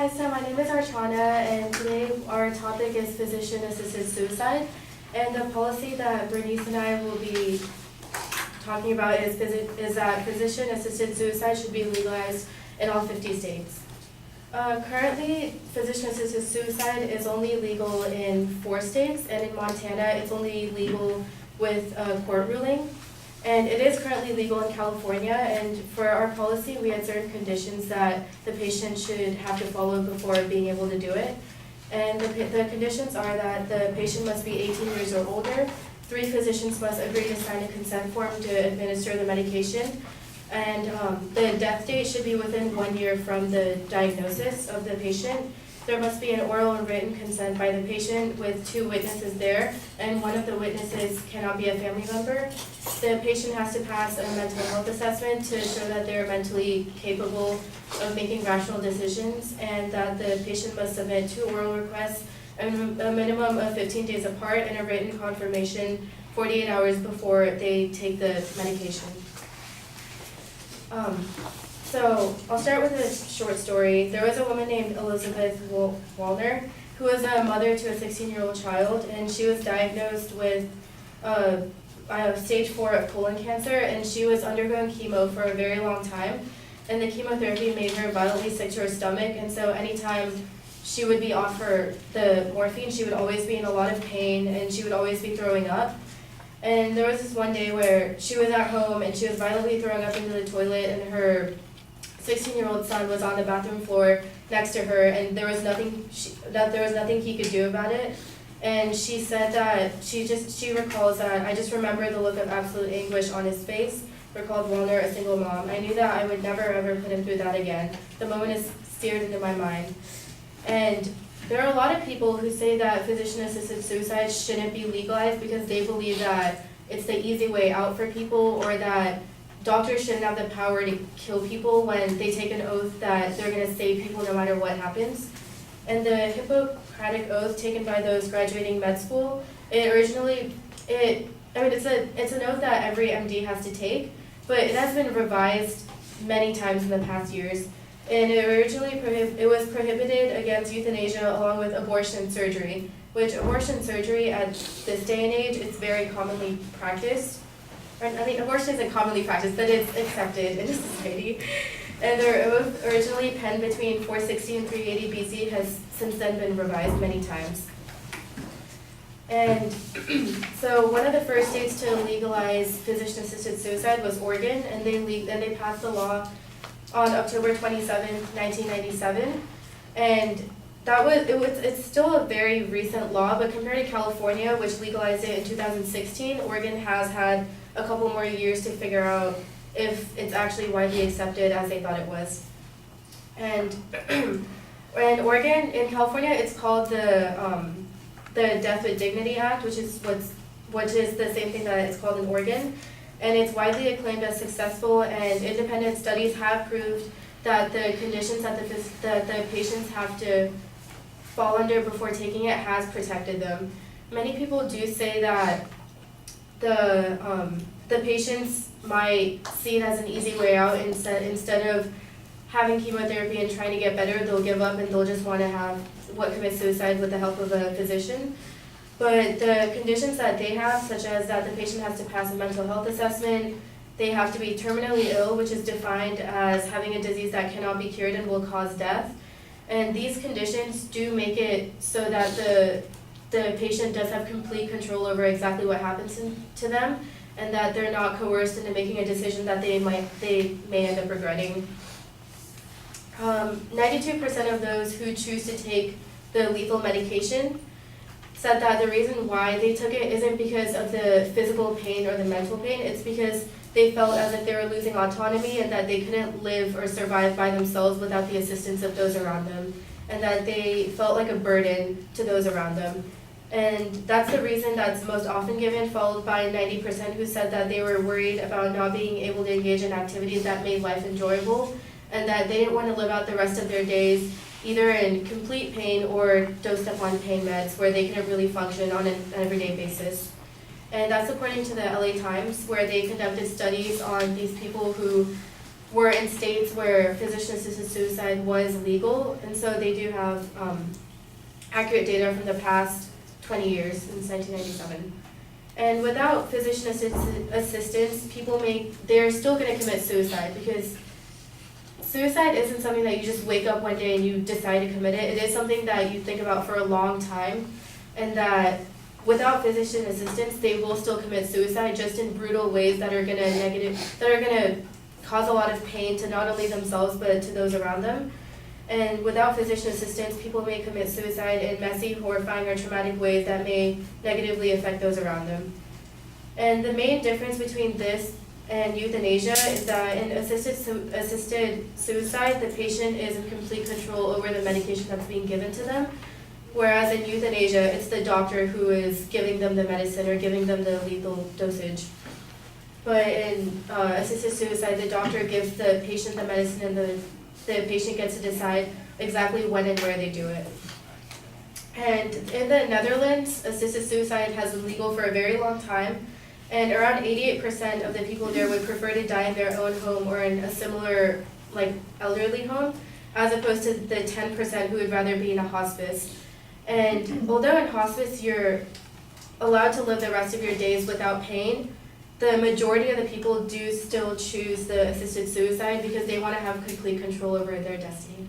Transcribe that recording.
Hi, so my name is Archana, and today our topic is physician-assisted suicide. And the policy that Bernice and I will be talking about is that physician-assisted suicide should be legalized in all 50 states. Currently, physician-assisted suicide is only legal in 4 states, and in Montana, it's only legal with a court ruling. And it is currently legal in California, and for our policy, we had certain conditions that the patient should have to follow before being able to do it. And the conditions are that the patient must be 18 years or older, 3 physicians must agree to sign a consent form to administer the medication, and the death date should be within 1 year from the diagnosis of the patient. There must be an oral and written consent by the patient with 2 witnesses there, and one of the witnesses cannot be a family member. The patient has to pass a mental health assessment to show that they're mentally capable of making rational decisions, and that the patient must submit 2 oral requests, a minimum of 15 days apart, and a written confirmation 48 hours before they take the medication. So I'll start with a short story. There was a woman named Elizabeth Wallner who was a mother to a 16-year-old child, and she was diagnosed with stage 4 of colon cancer, and she was undergoing chemo for a very long time, and the chemotherapy made her violently sick to her stomach, and so anytime she would be offered the morphine, she would always be in a lot of pain, and she would always be throwing up. And there was this one day where she was at home, and she was violently throwing up into the toilet, and her 16-year-old son was on the bathroom floor next to her, and there was nothing he could do about it. And she said that she recalls that, "I just remember the look of absolute anguish on his face," recalled Wallner, a single mom. "I knew that I would never ever put him through that again. The moment is seared into my mind." And there are a lot of people who say that physician-assisted suicide shouldn't be legalized because they believe that it's the easy way out for people, or that doctors shouldn't have the power to kill people when they take an oath that they're going to save people no matter what happens. And the Hippocratic Oath taken by those graduating med school, it's an oath that every MD has to take, but it has been revised many times in the past years. And it was prohibited against euthanasia along with abortion surgery, which abortion surgery at this day and age is very commonly practiced. Abortion isn't commonly practiced, but it's accepted in society. And their oath, originally penned between 460 and 380 BC, has since then been revised many times. And so one of the first states to legalize physician-assisted suicide was Oregon, and they passed the law on October 27, 1997. And it's still a very recent law, but compared to California, which legalized it in 2016, Oregon has had a couple more years to figure out if it's actually widely accepted as they thought it was. And in Oregon, in California, it's called the Death with Dignity Act, which is the same thing that it's called in Oregon. And it's widely acclaimed as successful, and independent studies have proved that the conditions that the patients have to fall under before taking it has protected them. Many people do say that the patients might see it as an easy way out. Instead of having chemotherapy and trying to get better, they'll give up and they'll just want to commit suicide with the help of a physician. But the conditions that they have, such as that the patient has to pass a mental health assessment, they have to be terminally ill, which is defined as having a disease that cannot be cured and will cause death. And these conditions do make it so that the patient does have complete control over exactly what happens to them, and that they're not coerced into making a decision that they may end up regretting. 92% of those who choose to take the lethal medication said that the reason why they took it isn't because of the physical pain or the mental pain, it's because they felt as if they were losing autonomy and that they couldn't live or survive by themselves without the assistance of those around them, and that they felt like a burden to those around them. And that's the reason that's most often given, followed by 90% who said that they were worried about not being able to engage in activities that made life enjoyable, and that they didn't want to live out the rest of their days either in complete pain or dosed up on pain meds where they couldn't really function on an everyday basis. And that's according to the LA Times, where they conducted studies on these people who were in states where physician-assisted suicide was legal, and so they do have accurate data from the past 20 years, since 1997. And without physician assistance, they're still going to commit suicide, because suicide isn't something that you just wake up one day and you decide to commit it. It is something that you think about for a long time, and that without physician assistance, they will still commit suicide, just in brutal ways that are going to cause a lot of pain to not only themselves but to those around them. And without physician assistance, people may commit suicide in messy, horrifying, or traumatic ways that may negatively affect those around them. And the main difference between this and euthanasia is that in assisted suicide, the patient is in complete control over the medication that's being given to them, whereas in euthanasia, it's the doctor who is giving them the medicine or giving them the lethal dosage. But in assisted suicide, the doctor gives the patient the medicine, and the patient gets to decide exactly when and where they do it. And in the Netherlands, assisted suicide has been legal for a very long time, and around 88% of the people there would prefer to die in their own home or in a similar, elderly home, as opposed to the 10% who would rather be in a hospice. And although in hospice you're allowed to live the rest of your days without pain, the majority of the people do still choose the assisted suicide because they want to have complete control over their destiny.